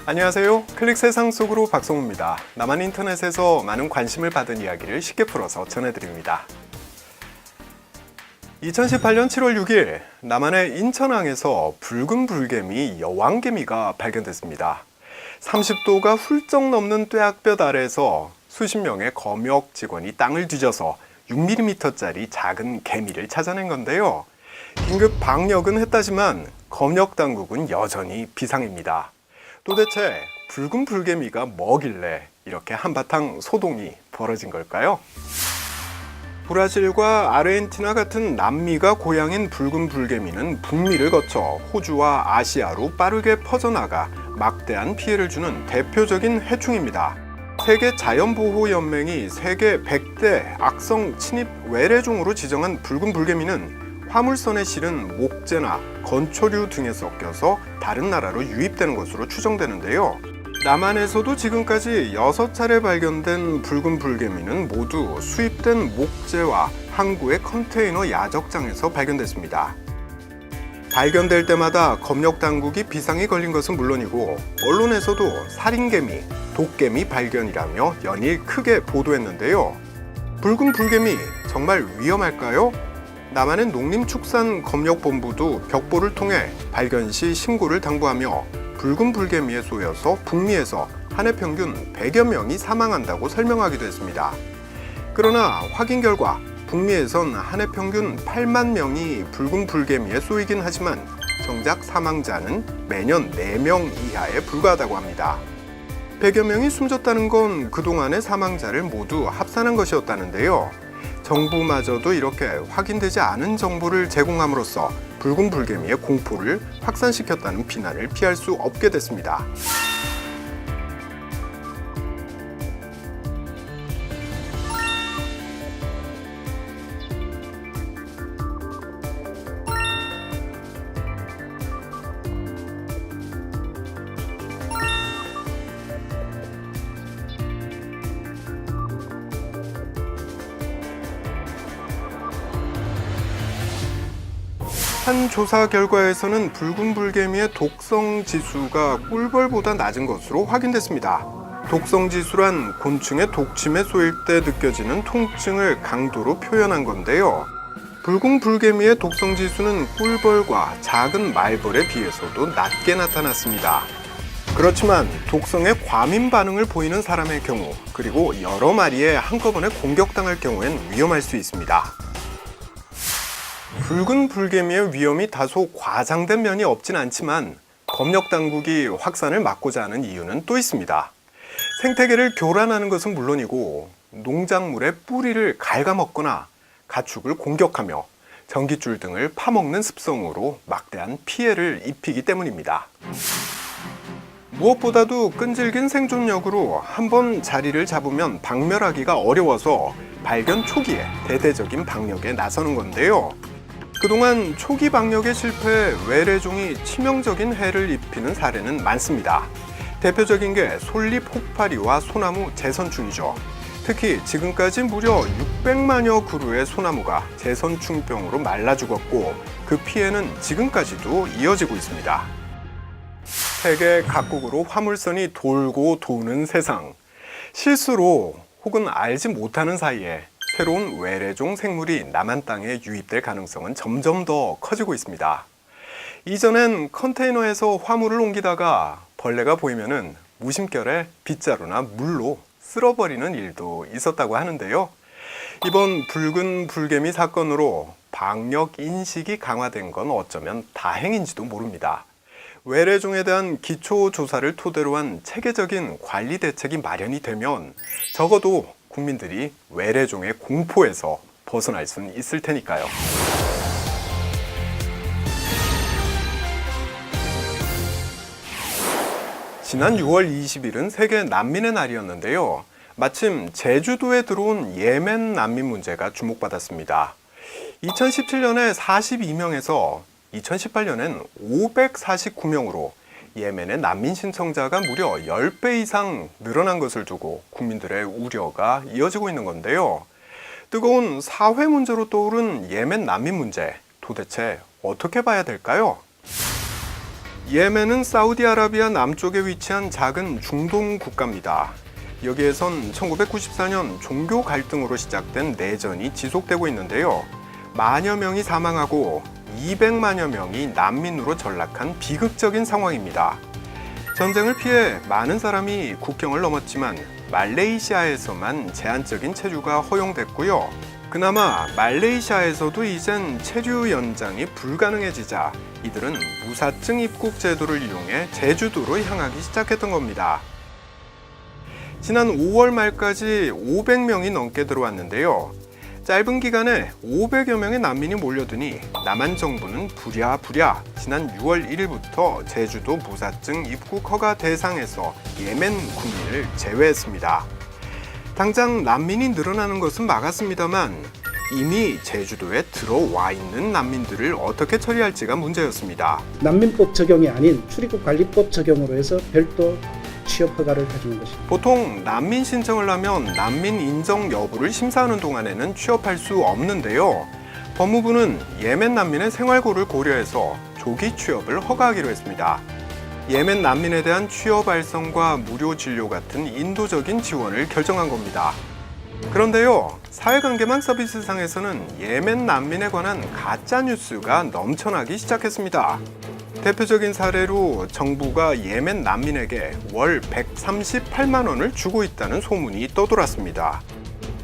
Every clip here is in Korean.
안녕하세요. 클릭 세상 속으로 박성우입니다. 남한 인터넷에서 많은 관심을 받은 이야기를 쉽게 풀어서 전해드립니다. 2018년 7월 6일 남한의 인천항에서 붉은 불개미 여왕개미가 발견됐습니다. 30도가 훌쩍 넘는 뙤약볕 아래에서 수십 명의 검역 직원이 땅을 뒤져서 6mm짜리 작은 개미를 찾아낸 건데요. 긴급 방역은 했다지만 검역 당국은 여전히 비상입니다. 도대체 붉은 불개미가 뭐길래 이렇게 한바탕 소동이 벌어진 걸까요? 브라질과 아르헨티나 같은 남미가 고향인 붉은 불개미는 북미를 거쳐 호주와 아시아로 빠르게 퍼져나가 막대한 피해를 주는 대표적인 해충입니다. 세계 자연보호연맹이 세계 100대 악성 침입 외래종으로 지정한 붉은 불개미는 화물선에 실은 목재나 건초류 등에 섞여서 다른 나라로 유입되는 것으로 추정되는데요. 남한에서도 지금까지 6차례 발견된 붉은 불개미는 모두 수입된 목재와 항구의 컨테이너 야적장에서 발견됐습니다. 발견될 때마다 검역 당국이 비상이 걸린 것은 물론이고 언론에서도 살인개미, 독개미 발견이라며 연일 크게 보도했는데요. 붉은 불개미 정말 위험할까요? 남한의 농림축산검역본부도 벽보를 통해 발견 시 신고를 당부하며 붉은 불개미에 쏘여서 북미에서 한 해 평균 100여 명이 사망한다고 설명하기도 했습니다. 그러나 확인 결과 북미에선 한 해 평균 8만 명이 붉은 불개미에 쏘이긴 하지만 정작 사망자는 매년 4명 이하에 불과하다고 합니다. 100여 명이 숨졌다는 건 그동안의 사망자를 모두 합산한 것이었다는데요. 정부마저도 이렇게 확인되지 않은 정보를 제공함으로써 붉은 불개미의 공포를 확산시켰다는 비난을 피할 수 없게 됐습니다. 한 조사 결과에서는 붉은 불개미의 독성 지수가 꿀벌보다 낮은 것으로 확인됐습니다. 독성 지수란 곤충의 독침에 쏘일 때 느껴지는 통증을 강도로 표현한 건데요. 붉은 불개미의 독성 지수는 꿀벌과 작은 말벌에 비해서도 낮게 나타났습니다. 그렇지만 독성에 과민 반응을 보이는 사람의 경우, 그리고 여러 마리에 한꺼번에 공격당할 경우엔 위험할 수 있습니다. 붉은 불개미의 위험이 다소 과장된 면이 없진 않지만 검역 당국이 확산을 막고자 하는 이유는 또 있습니다. 생태계를 교란하는 것은 물론이고 농작물의 뿌리를 갉아먹거나 가축을 공격하며 전깃줄 등을 파먹는 습성으로 막대한 피해를 입히기 때문입니다. 무엇보다도 끈질긴 생존력으로 한번 자리를 잡으면 박멸하기가 어려워서 발견 초기에 대대적인 방역에 나서는 건데요. 그동안 초기 방역에 실패해 외래종이 치명적인 해를 입히는 사례는 많습니다. 대표적인 게 솔잎 혹파리와 소나무 재선충이죠. 특히 지금까지 무려 600만여 그루의 소나무가 재선충병으로 말라 죽었고 그 피해는 지금까지도 이어지고 있습니다. 세계 각국으로 화물선이 돌고 도는 세상. 실수로 혹은 알지 못하는 사이에 새로운 외래종 생물이 남한 땅에 유입될 가능성은 점점 더 커지고 있습니다. 이전엔 컨테이너에서 화물을 옮기다가 벌레가 보이면은 무심결에 빗자루나 물로 쓸어버리는 일도 있었다고 하는데요. 이번 붉은 불개미 사건으로 방역 인식이 강화된 건 어쩌면 다행인지도 모릅니다. 외래종에 대한 기초 조사를 토대로 한 체계적인 관리 대책이 마련이 되면 적어도 국민들이 외래종의 공포에서 벗어날 수는 있을 테니까요. 지난 6월 20일은 세계 난민의 날이었는데요. 마침 제주도에 들어온 예멘 난민 문제가 주목받았습니다. 2017년에 42명에서 2018년엔 549명으로 예멘의 난민 신청자가 무려 10배 이상 늘어난 것을 두고 국민들의 우려가 이어지고 있는 건데요. 뜨거운 사회 문제로 떠오른 예멘 난민 문제, 도대체 어떻게 봐야 될까요? 예멘은 사우디아라비아 남쪽에 위치한 작은 중동 국가입니다. 여기에선 1994년 종교 갈등으로 시작된 내전이 지속되고 있는데요. 만여 명이 사망하고 200만여 명이 난민으로 전락한 비극적인 상황입니다. 전쟁을 피해 많은 사람이 국경을 넘었지만 말레이시아에서만 제한적인 체류가 허용됐고요. 그나마 말레이시아에서도 이젠 체류 연장이 불가능해지자 이들은 무사증 입국 제도를 이용해 제주도로 향하기 시작했던 겁니다. 지난 5월 말까지 500명이 넘게 들어왔는데요. 짧은 기간에 500여 명의 난민이 몰려드니 남한 정부는 부랴부랴 지난 6월 1일부터 제주도 무사증 입국 허가 대상에서 예멘 국민을 제외했습니다. 당장 난민이 늘어나는 것은 막았습니다만 이미 제주도에 들어와 있는 난민들을 어떻게 처리할지가 문제였습니다. 난민법 적용이 아닌 출입국관리법 적용으로 해서 별도 취업 허가를 해주는 것입니다. 보통 난민 신청을 하면 난민 인정 여부를 심사하는 동안에는 취업할 수 없는데요. 법무부는 예멘 난민의 생활고를 고려해서 조기 취업을 허가하기로 했습니다. 예멘 난민에 대한 취업 알선과 무료 진료 같은 인도적인 지원을 결정한 겁니다. 그런데요, 사회관계망 서비스상에서는 예멘 난민에 관한 가짜 뉴스가 넘쳐나기 시작했습니다. 대표적인 사례로 정부가 예멘 난민에게 월 138만 원을 주고 있다는 소문이 떠돌았습니다.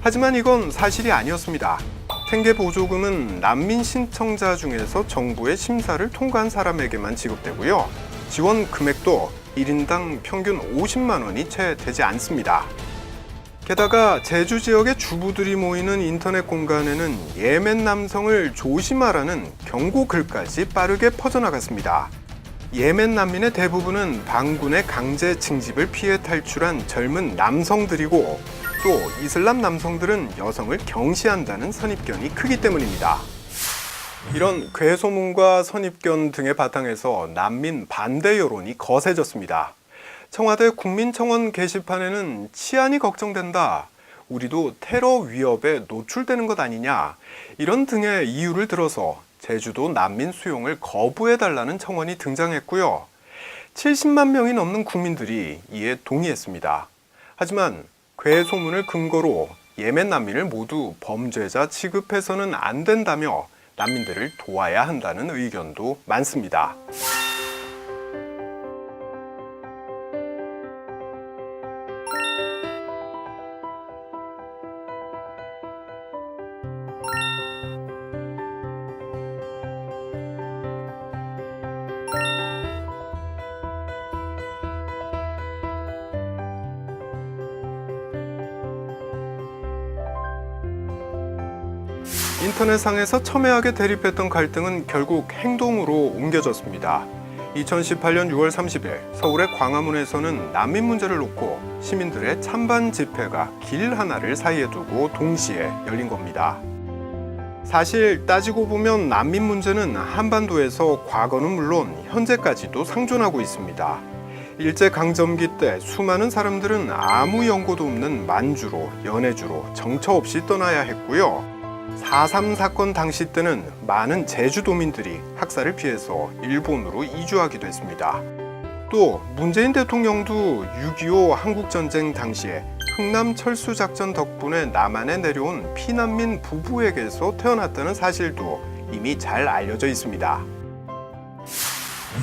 하지만 이건 사실이 아니었습니다. 생계 보조금은 난민 신청자 중에서 정부의 심사를 통과한 사람에게만 지급되고요. 지원 금액도 1인당 평균 50만 원이 채 되지 않습니다. 게다가 제주 지역의 주부들이 모이는 인터넷 공간에는 예멘 남성을 조심하라는 경고 글까지 빠르게 퍼져나갔습니다. 예멘 난민의 대부분은 반군의 강제 징집을 피해 탈출한 젊은 남성들이고 또 이슬람 남성들은 여성을 경시한다는 선입견이 크기 때문입니다. 이런 괴소문과 선입견 등의 바탕에서 난민 반대 여론이 거세졌습니다. 청와대 국민청원 게시판에는 치안이 걱정된다, 우리도 테러 위협에 노출되는 것 아니냐, 이런 등의 이유를 들어서 제주도 난민 수용을 거부해달라는 청원이 등장했고요. 70만 명이 넘는 국민들이 이에 동의했습니다. 하지만 괴소문을 근거로 예멘 난민을 모두 범죄자 취급해서는 안 된다며 난민들을 도와야 한다는 의견도 많습니다. 인터넷상에서 첨예하게 대립했던 갈등은 결국 행동으로 옮겨졌습니다. 2018년 6월 30일 서울의 광화문에서는 난민 문제를 놓고 시민들의 찬반 집회가 길 하나를 사이에 두고 동시에 열린 겁니다. 사실 따지고 보면 난민 문제는 한반도에서 과거는 물론 현재까지도 상존하고 있습니다. 일제강점기 때 수많은 사람들은 아무 연고도 없는 만주로, 연해주로 정처 없이 떠나야 했고요. 4.3 사건 당시 때는 많은 제주도민들이 학살을 피해서 일본으로 이주하기도 했습니다. 또 문재인 대통령도 6.25 한국전쟁 당시에 흥남 철수작전 덕분에 남한에 내려온 피난민 부부에게서 태어났다는 사실도 이미 잘 알려져 있습니다.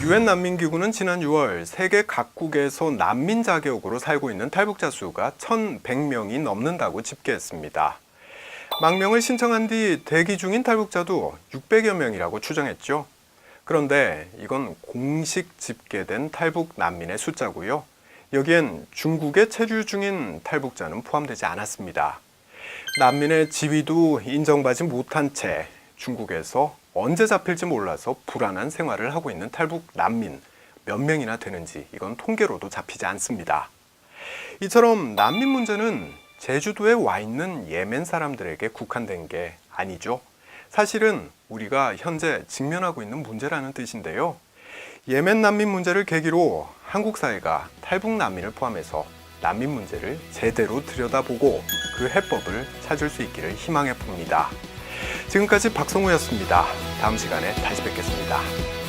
유엔 난민기구는 지난 6월 세계 각국에서 난민 자격으로 살고 있는 탈북자 수가 1,100명이 넘는다고 집계했습니다. 망명을 신청한 뒤 대기 중인 탈북자도 600여 명이라고 추정했죠. 그런데 이건 공식 집계된 탈북 난민의 숫자고요. 여기엔 중국에 체류 중인 탈북자는 포함되지 않았습니다. 난민의 지위도 인정받지 못한 채 중국에서 언제 잡힐지 몰라서 불안한 생활을 하고 있는 탈북 난민 몇 명이나 되는지 이건 통계로도 잡히지 않습니다. 이처럼 난민 문제는 제주도에 와 있는 예멘 사람들에게 국한된 게 아니죠. 사실은 우리가 현재 직면하고 있는 문제라는 뜻인데요. 예멘 난민 문제를 계기로 한국 사회가 탈북 난민을 포함해서 난민 문제를 제대로 들여다보고 그 해법을 찾을 수 있기를 희망해 봅니다. 지금까지 박성우였습니다. 다음 시간에 다시 뵙겠습니다.